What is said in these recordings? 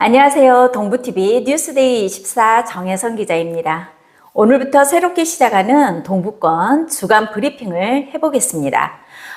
안녕하세요. 동부TV 뉴스데이 24 정혜선 기자입니다. 오늘부터 새롭게 시작하는 동부권 주간 브리핑을 해보겠습니다.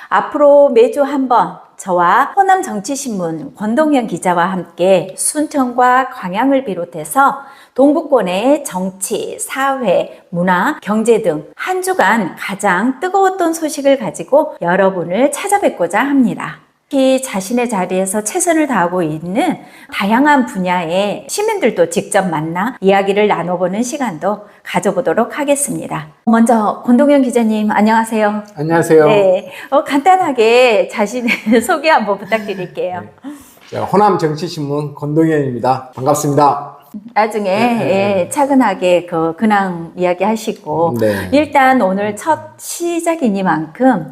앞으로 매주 한 번 저와 호남정치신문 권동현 기자와 함께 순천과 광양을 비롯해서 동부권의 정치, 사회, 문화, 경제 등 한 주간 가장 뜨거웠던 소식을 가지고 여러분을 찾아뵙고자 합니다. 특히 자신의 자리에서 최선을 다하고 있는 다양한 분야의 시민들도 직접 만나 이야기를 나눠보는 시간도 가져보도록 하겠습니다. 먼저 권동현 기자님 안녕하세요. 안녕하세요. 네, 간단하게 자신의 소개 한번 부탁드릴게요. 네. 호남 정치신문 권동현입니다. 반갑습니다. 나중에 차근하게 근황 이야기 하시고 일단 오늘 첫 시작이니만큼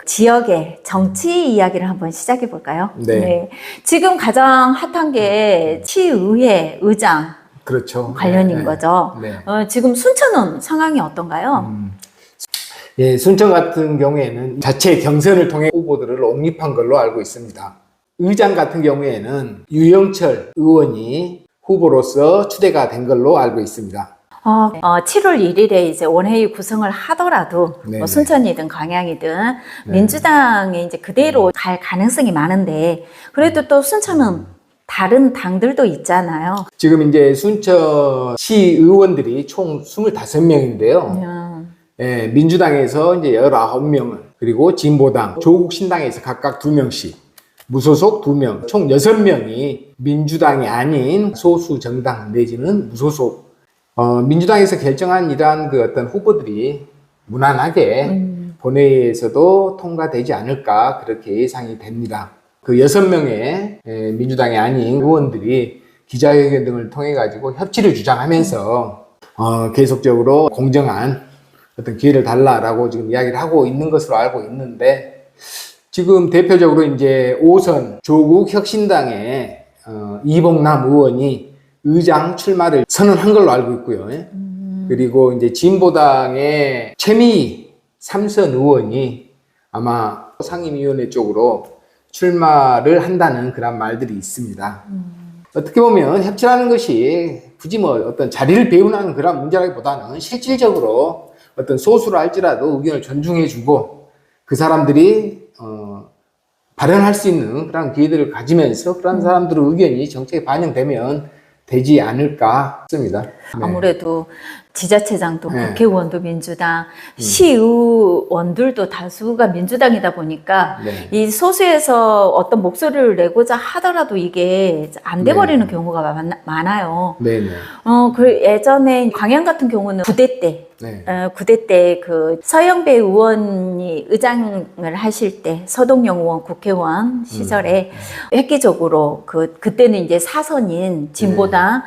지역의 정치 이야기를 한번 시작해 볼까요? 네. 지금 가장 핫한 게 시의회 의장 그렇죠. 관련인 거죠. 지금 순천은 상황이 어떤가요? 예, 순천 같은 경우에는 자체 경선을 통해 후보들을 옹립한 걸로 알고 있습니다. 의장 같은 경우에는 유영철 의원이 후보로서 추대가 된 걸로 알고 있습니다. 7월 1일에 이제 원회의 구성을 하더라도 뭐 순천이든 광양이든 민주당에 이제 그대로 갈 가능성이 많은데 그래도 또 순천은 다른 당들도 있잖아요. 지금 이제 순천시 의원들이 총 25명인데요. 예, 민주당에서 이제 19명을 그리고 진보당, 조국신당에서 각각 2명씩 무소속 2명, 총 6명이 민주당이 아닌 소수 정당 내지는 무소속 민주당에서 결정한 이러한 어떤 후보들이 무난하게 본회의에서도 통과되지 않을까 그렇게 예상이 됩니다. 그 6명의 민주당이 아닌 의원들이 기자회견 등을 통해 가지고 협치를 주장하면서 계속적으로 공정한 어떤 기회를 달라라고 지금 이야기를 하고 있는 것으로 알고 있는데 지금 대표적으로 이제 5선 조국 혁신당의 이봉남 의원이 의장 출마를 선언한 걸로 알고 있고요. 그리고 이제 진보당의 최미희 3선 의원이 아마 상임위원회 쪽으로 출마를 한다는 그런 말들이 있습니다. 어떻게 보면 협치라는 것이 굳이 뭐 어떤 자리를 배운하는 그런 문제라기보다는 실질적으로 어떤 소수로 할지라도 의견을 존중해주고 그 사람들이 발언할 수 있는 그런 기회들을 가지면서 그런 사람들의 의견이 정책에 반영되면 되지 않을까 싶습니다. 아무래도 지자체장도 국회의원도 민주당, 시의원들도 다수가 민주당이다 보니까 이 소수에서 어떤 목소리를 내고자 하더라도 이게 안 돼버리는 경우가 많아요. 그 예전에 광양 같은 경우는 9대 때, 9대 때 그 서영배 의원이 의장을 하실 때 서동영 의원 국회의원 시절에 획기적으로 그때는 이제 사선인 진보당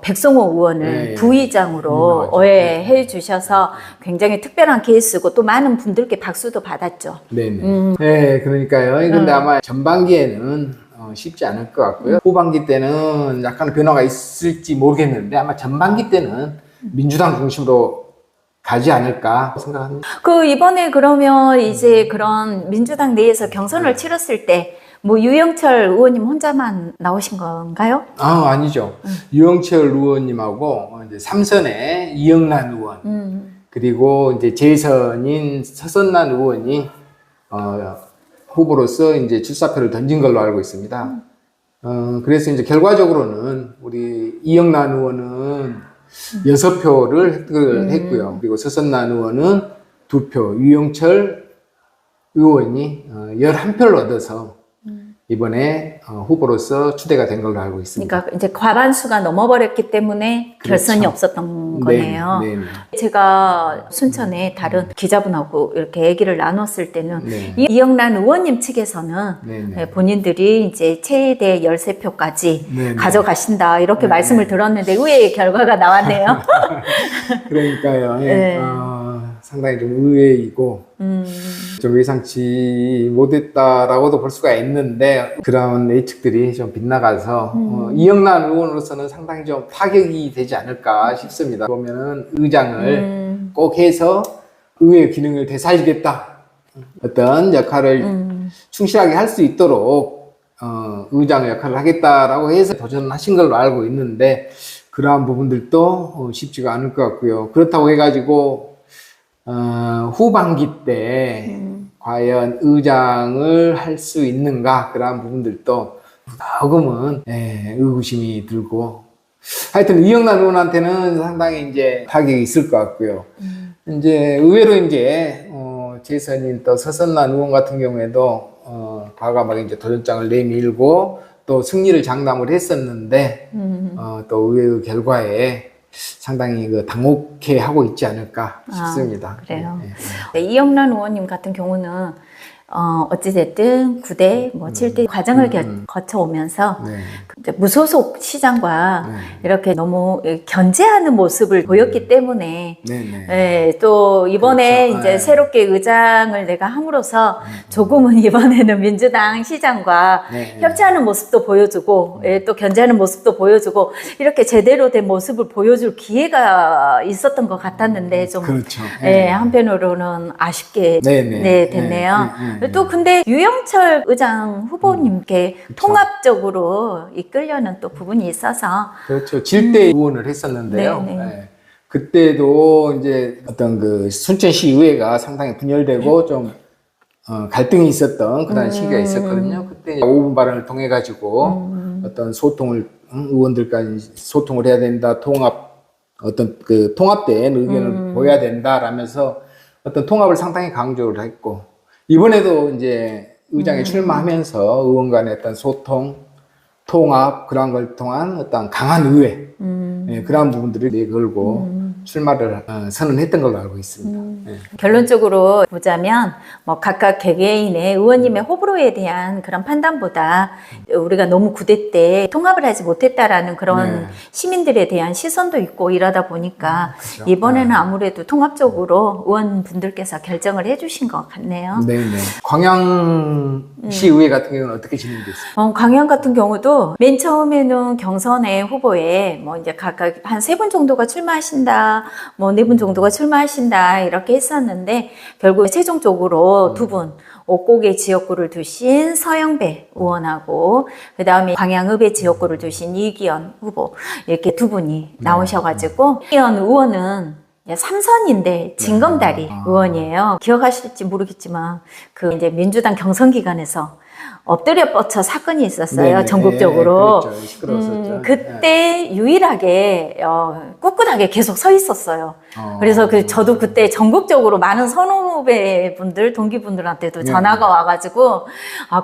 백성호 의원을 부의장으로 해 주셔서 굉장히 특별한 케이스고 또 많은 분들께 박수도 받았죠. 네, 그러니까요. 근데 아마 전반기에는 쉽지 않을 것 같고요. 후반기 때는 약간 변화가 있을지 모르겠는데 아마 전반기 때는 민주당 중심으로 가지 않을까 생각합니다. 이번에 그러면 이제 그런 민주당 내에서 경선을 치렀을 때 뭐 유영철 의원님 혼자만 나오신 건가요? 아니죠. 유영철 의원님하고 이제 3선의 이영란 의원 그리고 이제 제2선인 서선란 의원이 후보로서 이제 출사표를 던진 걸로 알고 있습니다. 그래서 이제 결과적으로는 우리 이영란 의원은 6표를 획득을 했고요. 그리고 서선란 의원은 2표, 유영철 의원이 11표를 얻어서 이번에 후보로서 추대가 된 걸로 알고 있습니다. 그러니까 이제 과반수가 넘어버렸기 때문에 결선이 없었던 거네요. 제가 순천에 다른 기자분하고 이렇게 얘기를 나눴을 때는 이영란 의원님 측에서는 본인들이 이제 최대 13표까지 가져가신다 이렇게 말씀을 들었는데 의외의 결과가 나왔네요. 그러니까요. 상당히 좀 의외이고 좀 예상치 못했다라고도 볼 수가 있는데 그런 예측들이 좀 빗나가서 이영란 의원으로서는 상당히 좀 타격이 되지 않을까 싶습니다. 보면은 의장을 꼭 해서 의회 기능을 되살리겠다 어떤 역할을 충실하게 할 수 있도록 의장 역할을 하겠다라고 해서 도전하신 걸로 알고 있는데 그러한 부분들도 쉽지가 않을 것 같고요. 그렇다고 해가지고 후반기 때 과연 의장을 할 수 있는가 그러한 부분들도 조금은 의구심이 들고 하여튼 이영란 의원한테는 상당히 이제 타격이 있을 것 같고요. 이제 의외로 이제 재선인 또 서선란 의원 같은 경우에도 과감하게 이제 도전장을 내밀고 또 승리를 장담을 했었는데 또 의외의 결과에 상당히 당혹해 하고 있지 않을까 싶습니다. 그래요. 네, 이영란 의원님 같은 경우는 어찌됐든 9대, 7대 과정을 거쳐오면서 이제 무소속 시장과 이렇게 너무 견제하는 모습을 보였기 때문에 또 이번에 그렇죠. 이제 새롭게 의장을 내가 함으로써 조금은 이번에는 민주당 시장과 협치하는 모습도 보여주고 또 견제하는 모습도 보여주고 이렇게 제대로 된 모습을 보여줄 기회가 있었던 것 같았는데 좀 그렇죠. 한편으로는 아쉽게 됐네요. 또 근데 유영철 의장 후보님께 통합적으로 이끌려는 또 부분이 있어서 그렇죠. 질대 의원을 했었는데요. 그때도 이제 어떤 그 순천시의회가 상당히 분열되고 좀 갈등이 있었던 그런 시기가 있었거든요. 그때 5분 발언을 통해 가지고 어떤 소통을 의원들까지 소통을 해야 된다. 어떤 그 통합된 의견을 보여야 된다라면서 어떤 통합을 상당히 강조를 했고 이번에도 이제 의장에 출마하면서 의원 간의 어떤 소통, 통합 그런 걸 통한 어떤 강한 의회 그러한 부분들을 내걸고 출마를 선언했던 걸로 알고 있습니다. 결론적으로 보자면 뭐 각각 개개인의 의원님의 호불호에 대한 그런 판단보다 우리가 너무 9대 때 통합을 하지 못했다라는 그런 시민들에 대한 시선도 있고 이러다 보니까 그렇죠. 이번에는 아무래도 통합적으로 의원분들께서 결정을 해주신 것 같네요. 광양시의회 같은 경우는 어떻게 진행됐어요? 광양 같은 경우도 맨 처음에는 경선의 후보에 뭐 이제 각각 한 3분 정도가 출마하신다, 뭐 4분 정도가 출마하신다 이렇게 했었는데 결국 최종적으로 2분 옥곡의 지역구를 두신 서영배 의원하고 그 다음에 광양읍의 지역구를 두신 이기현 후보 이렇게 2분이 나오셔가지고 이기현 의원은 3선인데 진검다리 의원이에요. 기억하실지 모르겠지만 그 이제 민주당 경선 기간에서 엎드려 뻗쳐 사건이 있었어요. 전국적으로. 그렇죠. 시끄러웠었죠. 그때 유일하게 꿋꿋하게 계속 서 있었어요. 그래서 저도 그때 전국적으로 많은 선후배분들, 동기분들한테도 전화가 와가지고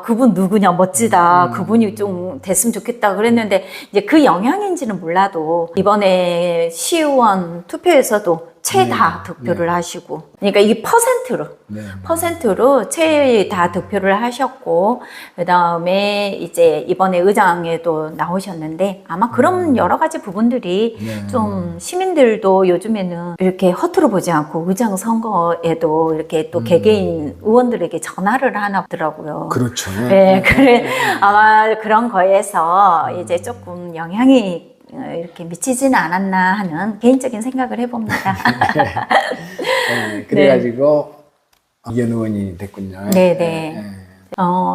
그분 누구냐 멋지다. 그분이 좀 됐으면 좋겠다 그랬는데 이제 그 영향인지는 몰라도 이번에 시의원 투표에서도 최다 득표를 하시고 그러니까 이 퍼센트로 최다 득표를 하셨고 그 다음에 이제 이번에 의장에도 나오셨는데 아마 그런 여러 가지 부분들이 좀 시민들도 요즘에는 이렇게 허투루 보지 않고 의장 선거에도 이렇게 또 개개인 의원들에게 전화를 하나 보더라고요. 그렇죠. 그래 아마 그런 거에서 이제 조금 영향이 이렇게 미치지는 않았나 하는 개인적인 생각을 해봅니다. 그래가지고 이기현 의원이 됐군요.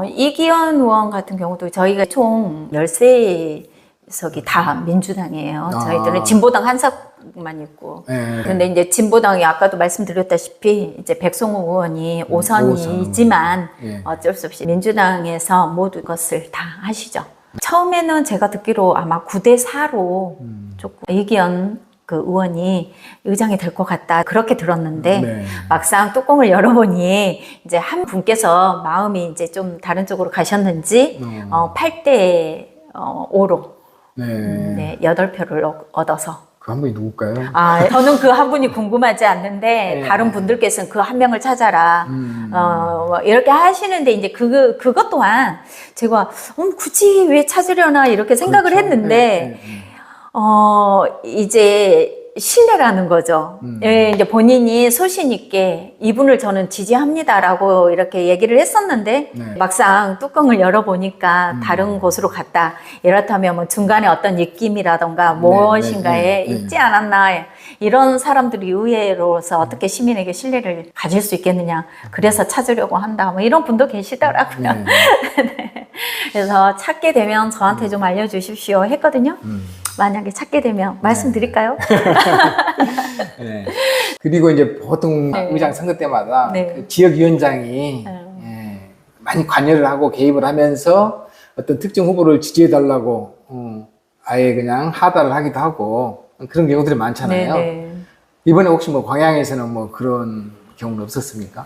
이기현 의원 같은 경우도 저희가 총 13석이 다 민주당이에요. 저희들은 진보당 한 석만 있고. 그런데 이제 진보당이 아까도 말씀드렸다시피 이제 백성호 의원이 5선이지만 어쩔 수 없이 민주당에서 모든 것을 다 하시죠. 처음에는 제가 듣기로 아마 9대4로 조금 이기현 그 의원이 의장이 될 것 같다 그렇게 들었는데 막상 뚜껑을 열어보니 이제 한 분께서 마음이 이제 좀 다른 쪽으로 가셨는지 8대5로 8표를 얻어서 그 한 분이 누굴까요? 저는 그 한 분이 궁금하지 않는데 다른 분들께서는 그 한 명을 찾아라 이렇게 하시는데 이제 그것 또한 제가 굳이 왜 찾으려나 이렇게 생각을 했는데 이제 신뢰라는 거죠. 예, 이제 본인이 소신 있게 이분을 저는 지지합니다라고 이렇게 얘기를 했었는데 네. 막상 뚜껑을 열어보니까 다른 곳으로 갔다. 이렇다면 뭐 중간에 어떤 느낌이라던가 무엇인가에 있지 않았나. 이런 사람들이 의회로서 어떻게 시민에게 신뢰를 가질 수 있겠느냐. 그래서 찾으려고 한다. 뭐 이런 분도 계시더라고요. 네. 네. 그래서 찾게 되면 저한테 좀 알려주십시오 했거든요. 만약에 찾게 되면 말씀드릴까요? 네. 그리고 이제 보통 네. 의장 선거 때마다 네. 그 지역위원장이 예, 많이 관여를 하고 개입을 하면서 어떤 특정 후보를 지지해달라고 아예 그냥 하달을 하기도 하고 그런 경우들이 많잖아요. 네네. 이번에 혹시 뭐 광양에서는 뭐 그런 경우는 없었습니까?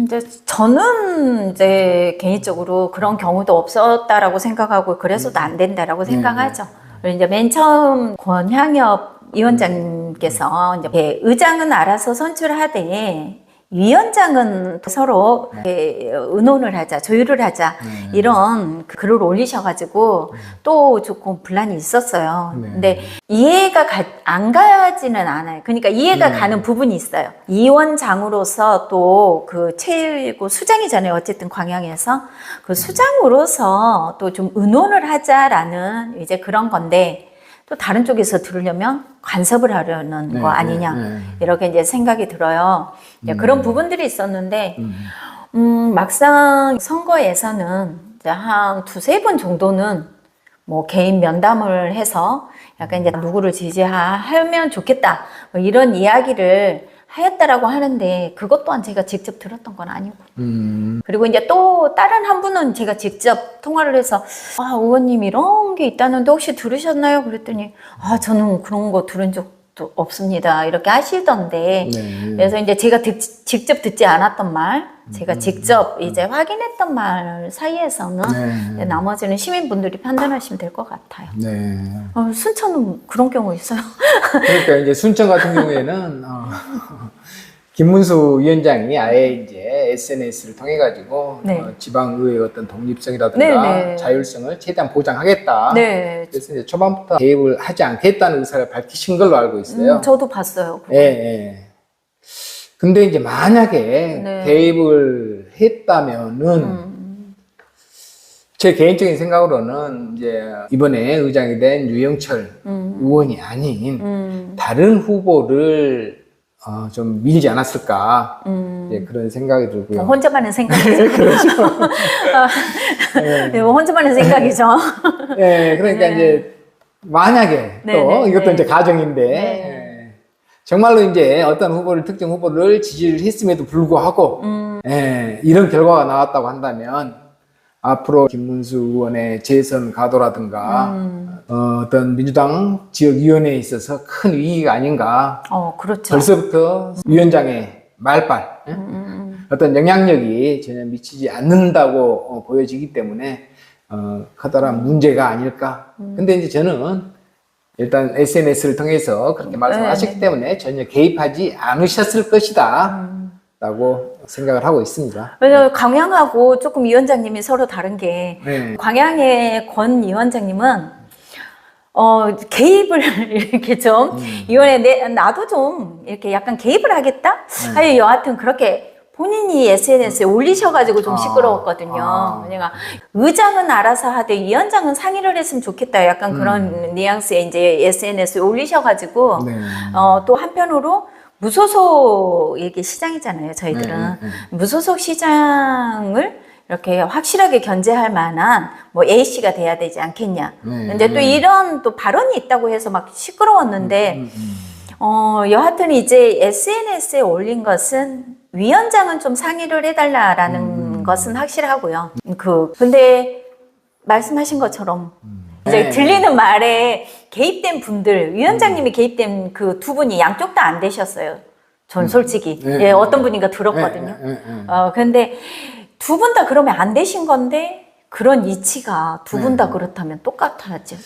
이제 저는 이제 개인적으로 그런 경우도 없었다라고 생각하고 그래서도 안 된다라고 생각하죠. 그리고 이제 맨 처음 권향엽 위원장님께서 이제 의장은 알아서 선출하되 위원장은 서로 의논을 하자, 조율을 하자 이런 글을 올리셔가지고 또 조금 분란이 있었어요. 네. 근데 이해가 안 가지는 않아요. 그러니까 이해가 가는 부분이 있어요. 위원장으로서 또 그 최고 수장이잖아요. 어쨌든 광양에서 그 수장으로서 또 좀 의논을 하자라는 이제 그런 건데. 또 다른 쪽에서 들으려면 간섭을 하려는 거 아니냐 이렇게 이제 생각이 들어요. 그런 부분들이 있었는데 막상 선거에서는 이제 한 두세 번 정도는 뭐 개인 면담을 해서 약간 이제 누구를 지지하면 좋겠다 뭐 이런 이야기를 하였다라고 하는데 그것 또한 제가 직접 들었던 건 아니고 그리고 이제 또 다른 한 분은 제가 직접 통화를 해서 아 의원님 이런 게 있다는데 혹시 들으셨나요? 그랬더니 아 저는 그런 거 들은 적도 없습니다 이렇게 하시던데 네. 그래서 이제 제가 직접 듣지 않았던 말 제가 직접 이제 확인했던 말 사이에서는 네. 나머지는 시민분들이 판단하시면 될 것 같아요. 네. 순천은 그런 경우 있어요. 그러니까 이제 순천 같은 경우에는 김문수 위원장이 아예 이제 SNS를 통해 가지고 네. 지방의회의 어떤 독립성이라든가 네, 네. 자율성을 최대한 보장하겠다. 네. 그래서 이제 초반부터 개입을 하지 않겠다는 의사를 밝히신 걸로 알고 있어요. 저도 봤어요. 그거. 예, 예. 근데 이제 만약에 네. 개입을 했다면은 제 개인적인 생각으로는 이제 이번에 의장이 된 유영철 의원이 아닌 다른 후보를 좀 밀지 않았을까 이제 그런 생각이 들고요. 혼자만의 생각이죠. 그렇죠. 네, 혼자만의 생각이죠. 네, 그러니까 이제 만약에 네, 또 네, 이것도 네. 이제 가정인데 네. 정말로 이제 어떤 후보를 특정 후보를 지지를 했음에도 불구하고 이런 결과가 나왔다고 한다면 앞으로 김문수 의원의 재선 가도라든가 어떤 민주당 지역위원회에 있어서 큰 위기가 아닌가. 그렇죠. 벌써부터 위원장의 말빨, 어떤 영향력이 전혀 미치지 않는다고 보여지기 때문에 커다란 문제가 아닐까. 근데 이제 저는 일단 SNS를 통해서 그렇게 말씀하셨기 때문에 전혀 개입하지 않으셨을 것이다. 라고 생각을 하고 있습니다. 왜냐면 광양하고 조금 위원장님이 서로 다른 게 네. 광양의 권 위원장님은 개입을 이렇게 좀 위원회 나도 좀 이렇게 약간 개입을 하겠다? 아니 여하튼 그렇게 본인이 SNS에 올리셔가지고 좀 시끄러웠거든요. 왜냐면 의장은 알아서 하되 위원장은 상의를 했으면 좋겠다. 약간 그런 뉘앙스에 이제 SNS에 올리셔가지고 네. 또 한편으로 무소속 이게 시장이잖아요. 저희들은 무소속 시장을 이렇게 확실하게 견제할 만한 뭐 A씨가 돼야 되지 않겠냐. 근데 또 이런 또 발언이 있다고 해서 막 시끄러웠는데 여하튼 이제 SNS에 올린 것은 위원장은 좀 상의를 해달라라는 것은 확실하고요. 근데 말씀하신 것처럼 이제 들리는 말에 개입된 분들, 위원장님이 개입된 그 두 분이 양쪽 다 안 되셨어요. 전 솔직히. 예, 어떤 분인가 들었거든요. 근데 두 분 다 그러면 안 되신 건데 그런 이치가 두 분 다 그렇다면 똑같아야죠.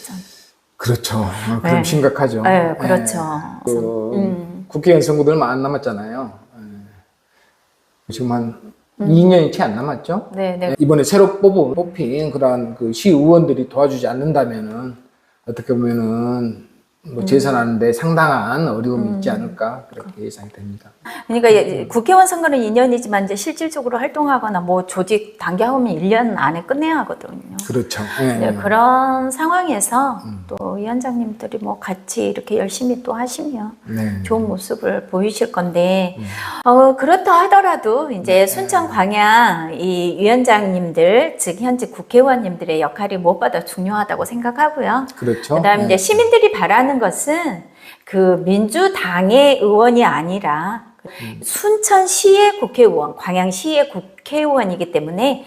그렇죠. 그럼 심각하죠. 네, 그렇죠. 국회의원 선거도 얼마 안 남았잖아요. 지금 한 2년이 채 안 남았죠? 네. 이번에 새로 뽑힌 그런 그 시의원들이 도와주지 않는다면은 어떻게 보면은 뭐 재선하는데 상당한 어려움이 있지 않을까 그렇게 예상이 됩니다. 그러니까 국회의원 선거는 2년이지만 이제 실질적으로 활동하거나 뭐 조직 단계하면 1년 안에 끝내야 하거든요. 그렇죠. 예, 네, 예. 그런 상황에서 또 위원장님들이 뭐 같이 이렇게 열심히 또 하시면 네. 좋은 모습을 보이실 건데, 그렇다 하더라도 이제 순천 광양 이 위원장님들, 즉 현직 국회의원님들의 역할이 무엇보다 중요하다고 생각하고요. 그렇죠. 그다음에 이제 예. 시민들이 바라는 것은 그 민주당의 의원이 아니라 순천시의 국회의원, 광양시의 국회의원이기 때문에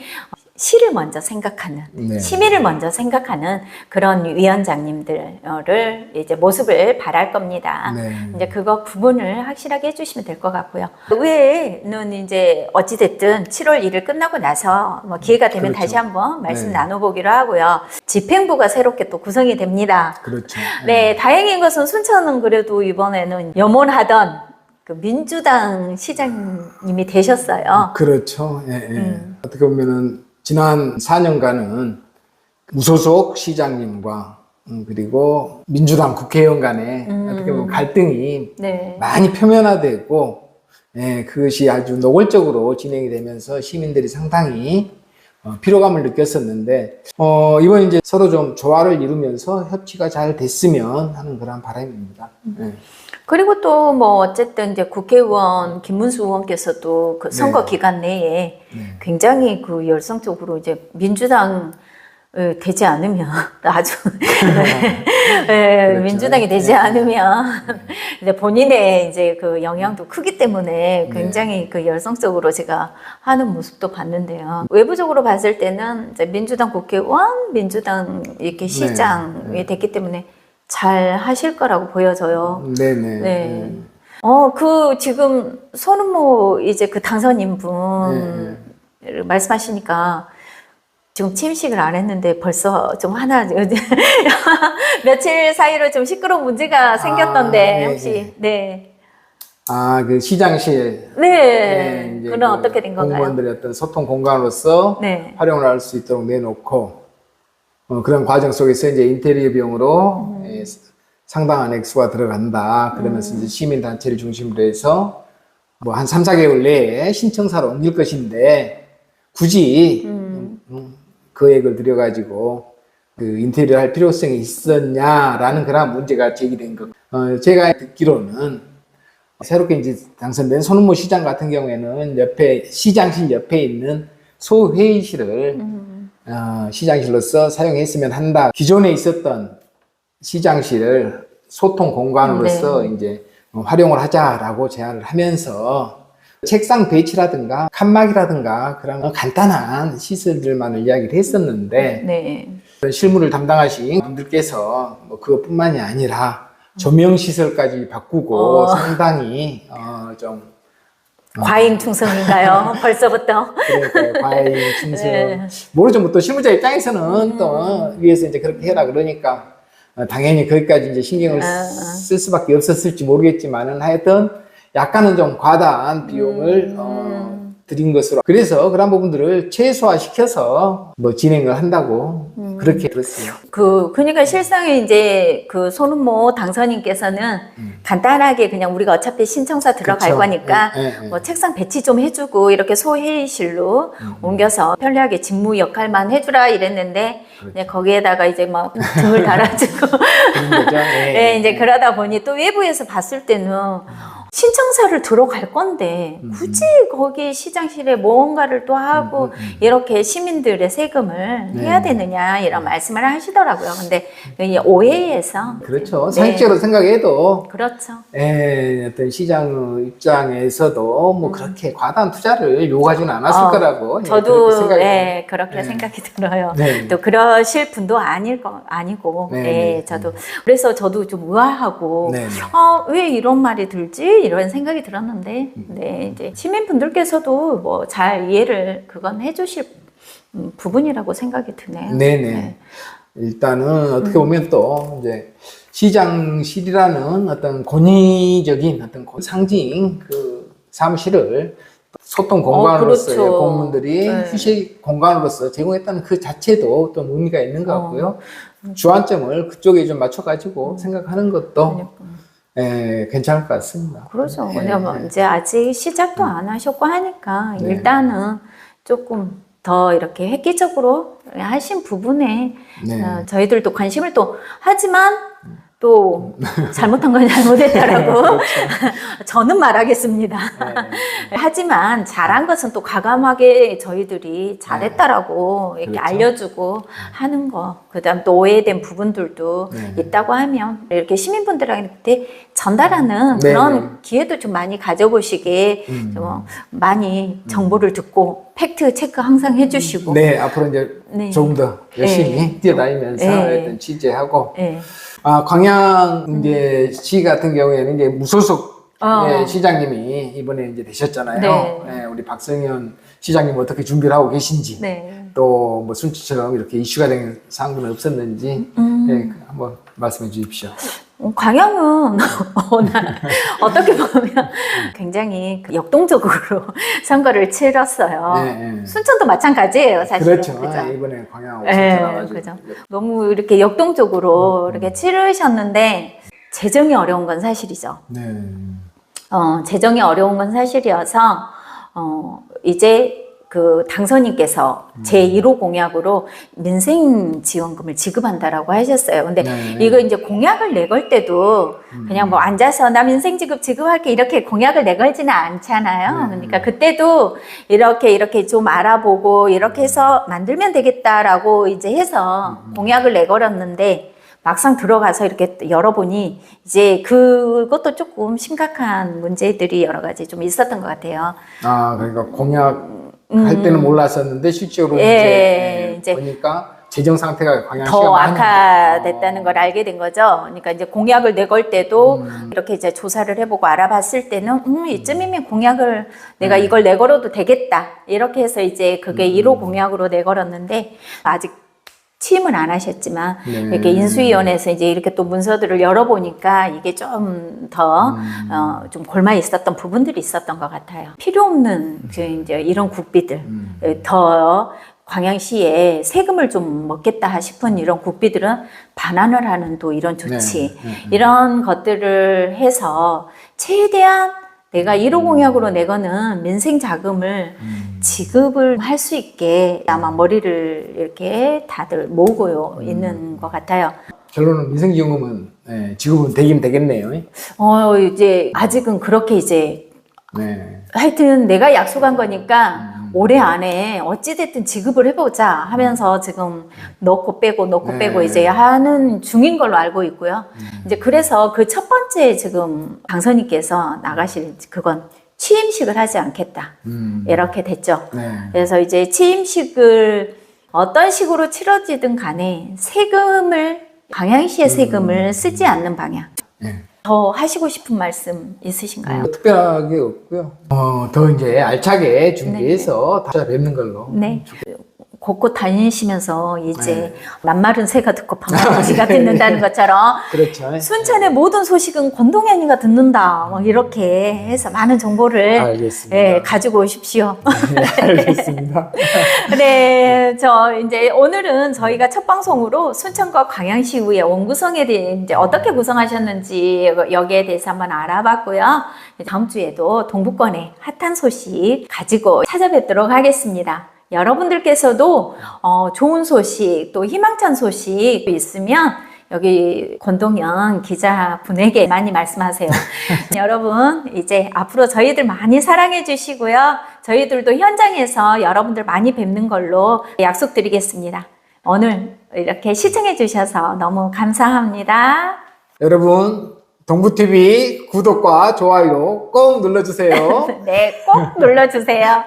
시를 먼저 생각하는, 네. 시민을 먼저 생각하는 그런 위원장님들을 이제 모습을 바랄 겁니다. 네. 이제 그거 구분을 확실하게 해주시면 될 것 같고요. 의회는 이제 어찌됐든 7월 1일 끝나고 나서 뭐 기회가 되면 그렇죠. 다시 한번 말씀 네. 나눠보기로 하고요. 집행부가 새롭게 또 구성이 됩니다. 그렇죠. 네, 다행인 것은 순천은 그래도 이번에는 염원하던 그 민주당 시장님이 되셨어요. 그렇죠. 예, 예. 어떻게 보면은 지난 4년간은 무소속 시장님과 그리고 민주당 국회의원 간의 어떻게 보면 갈등이 네. 많이 표면화되고 예, 그것이 아주 노골적으로 진행이 되면서 시민들이 상당히 피로감을 느꼈었는데 이번 이제 서로 좀 조화를 이루면서 협치가 잘 됐으면 하는 그런 바람입니다. 예. 그리고 또 뭐 어쨌든 이제 국회의원 김문수 의원께서도 그 선거 네. 기간 내에 네. 굉장히 그 열성적으로 이제 민주당 되지 않으면 아주 네, 그렇죠. 민주당이 되지 네. 않으면 이제 본인의 이제 그 영향도 크기 때문에 네. 굉장히 그 열성적으로 제가 하는 모습도 봤는데요. 외부적으로 봤을 때는 이제 민주당 국회의원, 민주당 이렇게 시장이 됐기 때문에 잘 하실 거라고 보여져요. 네네. 네. 그 지금 손은모 이제 그 당선인분 말씀하시니까 지금 취임식을 안 했는데 벌써 좀 하나 며칠 사이로 좀 시끄러운 문제가 생겼던데 네, 혹시 네. 그 시장실. 네. 이제 그럼 어떻게 된 건가요? 공무원들의 어떤 소통 공간으로서 네. 활용을 할 수 있도록 내놓고 그런 과정 속에서 이제 인테리어 비용으로 상당한 액수가 들어간다. 그러면서 이제 시민단체를 중심으로 해서 뭐 한 3, 4개월 내에 신청사로 옮길 것인데 굳이 금액을 들여가지고 그 인테리어 할 필요성이 있었냐라는 그런 문제가 제기된 것. 제가 듣기로는 새롭게 이제 당선된 손은모 시장 같은 경우에는 시장실 옆에 있는 소회의실을 시장실로서 사용했으면 한다. 기존에 있었던 시장실을 소통 공간으로서 이제 활용을 하자라고 제안을 하면서 책상 배치라든가 칸막이라든가 그런 간단한 시설들만을 이야기를 했었는데 네. 실무를 담당하신 분들께서 뭐 그것뿐만이 아니라 조명 시설까지 바꾸고 상당히 좀 과잉 충성인가요? 벌써부터? 그러니까 과잉 충성. 네. 모르죠. 뭐 또 실무자 입장에서는 또 위에서 이제 그렇게 해라 그러니까 당연히 거기까지 이제 신경을 쓸 수밖에 없었을지 모르겠지만은 하여튼 약간은 좀 과다한 비용을 드린 것으로. 그래서 그런 부분들을 최소화시켜서 뭐 진행을 한다고 그렇게 들었어요. 그러니까 실상에 이제 그 손은모 당선인께서는 간단하게 그냥 우리가 어차피 신청서 들어갈 그쵸. 거니까 예. 뭐 책상 배치 좀 해주고 이렇게 소회의실로 옮겨서 편리하게 직무 역할만 해주라 이랬는데 이제 거기에다가 이제 막 등을 달아주고 그런 거죠. 네, 이제 그러다 보니 또 외부에서 봤을 때는 신청서를 들어갈 건데 굳이 거기 시장실에 무언가를 또 하고 이렇게 시민들의 세금을 해야 되느냐 이런 말씀을 하시더라고요. 근데 이 오해에서 그렇죠. 상식적으로 생각해도 그렇죠. 어떤 시장 입장에서도 뭐 그렇게 과다한 투자를 요구하지는 않았을 거라고 저도 그렇게 생각이 네, 그렇게 생각이 들어요. 네. 또 그러실 분도 아니고 네, 네, 네. 저도 그래서 저도 좀 의아하고 네, 네. 왜 이런 말이 들지 이런 생각이 들었는데 네, 이제 시민분들께서도 뭐 잘 이해를 그건 해주실 부분이라고 생각이 드네요. 네네. 네. 일단은 어떻게 보면 또 이제 시장실이라는 어떤 권위적인 어떤 상징 그 사무실을 소통 공간으로서의 그렇죠. 공무원들이 네. 휴식 공간으로서 제공했다는 그 자체도 또 의미가 있는 것 같고요. 주안점을 그쪽에 좀 맞춰가지고 생각하는 것도 괜찮을 것 같습니다. 그렇죠. 예, 왜냐면 이제 아직 시작도 안 하셨고 하니까 일단은 조금 더 이렇게 획기적으로 하신 부분에 네. 저희들도 관심을 또 하지만 또 잘못한 건 잘못했다라고 저는 말하겠습니다. 하지만 잘한 것은 또 과감하게 저희들이 잘했다라고 이렇게 그렇죠. 알려주고 하는 거, 그다음 또 오해된 부분들도 있다고 하면 이렇게 시민분들한테 전달하는 네. 그런 기회도 좀 많이 가져보시게 좀 많이 정보를 듣고 팩트 체크 항상 해주시고. 네, 앞으로 이제 네. 조금 더 열심히 뛰어다니면서 네. 일단 취재하고 네. 광양 이제 시 같은 경우에는 이제 무소속 어. 시장님이 이번에 이제 되셨잖아요. 네. 네, 우리 박성현 시장님 어떻게 준비를 하고 계신지, 네. 또 뭐 순치처럼 이렇게 이슈가 된 사항들은 없었는지 네, 한번 말씀해 주십시오. 광양은 어떻게 보면 굉장히 역동적으로 선거를 치렀어요. 네. 순천도 마찬가지예요, 사실. 그렇죠. 그죠? 이번에 광양하고 네, 순천하고 그죠. 너무 이렇게 역동적으로 이렇게 치르셨는데 재정이 어려운 건 사실이죠. 네. 재정이 어려운 건 사실이어서 이제 그 당선인께서 제1호 공약으로 민생지원금을 지급한다라고 하셨어요. 근데 네. 이거 이제 공약을 내걸 때도 그냥 뭐 앉아서 나 민생지급 지급할게 이렇게 공약을 내걸지는 않잖아요. 그러니까 그때도 이렇게 좀 알아보고 이렇게 해서 만들면 되겠다라고 이제 해서 공약을 내걸었는데 막상 들어가서 이렇게 열어보니 이제 그것도 조금 심각한 문제들이 여러 가지 좀 있었던 것 같아요. 그러니까 공약 할 때는 몰랐었는데 실제로 이제 보니까 재정 상태가 광양시가 더 많이 악화됐다는 걸 알게 된 거죠. 그러니까 이제 공약을 내걸 때도 이렇게 이제 조사를 해보고 알아봤을 때는 이쯤이면 공약을 내가 이걸 내걸어도 되겠다. 이렇게 해서 이제 그게 1호 공약으로 내걸었는데 아직 취임은 안 하셨지만 이렇게 인수위원회에서 이제 이렇게 또 문서들을 열어보니까 이게 좀 더 좀 골마 있었던 부분들이 있었던 것 같아요. 필요 없는 이제 이런 국비들 더 광양시에 세금을 좀 먹겠다 싶은 이런 국비들은 반환을 하는 또 이런 조치 이런 것들을 해서 최대한 내가 1호 공약으로 내거는 민생 자금을 지급을 할 수 있게 아마 머리를 이렇게 다들 모으고 있는 것 같아요. 결론은 민생지원금은 지급은 되긴 되겠네요. 이제 아직은 그렇게 이제 네. 하여튼 내가 약속한 거니까 올해 안에 어찌됐든 지급을 해보자 하면서 지금 넣고 빼고 이제 하는 중인 걸로 알고 있고요. 이제 그래서 그 첫 번째 지금 당선인께서 나가실 그건 취임식을 하지 않겠다. 이렇게 됐죠. 네. 그래서 이제 취임식을 어떤 식으로 치러지든 간에 세금을 광양시의 세금을 쓰지 않는 방향. 네. 더 하시고 싶은 말씀 있으신가요? 특별하게 없고요. 더 이제 알차게 준비해서 다시 뵙는 걸로. 네. 곳곳 다니시면서 이제 낱말은 새가 듣고 밤마다 지가 듣는다는 것처럼 그렇죠. 순천의 모든 소식은 권동현이가 듣는다. 뭐 이렇게 해서 많은 정보를 알겠습니다. 가지고 오십시오. 네, 알겠습니다. 네, 이제 오늘은 저희가 첫 방송으로 순천과 광양시의회 원구성에 대해 이제 어떻게 구성하셨는지 여기에 대해서 한번 알아봤고요. 다음 주에도 동북권의 핫한 소식 가지고 찾아뵙도록 하겠습니다. 여러분들께서도 좋은 소식 또 희망찬 소식 있으면 여기 권동현 기자분에게 많이 말씀하세요. 여러분 이제 앞으로 저희들 많이 사랑해 주시고요. 저희들도 현장에서 여러분들 많이 뵙는 걸로 약속드리겠습니다. 오늘 이렇게 시청해 주셔서 너무 감사합니다. 여러분 동부TV 구독과 좋아요 꼭 눌러주세요. 네, 꼭 눌러주세요.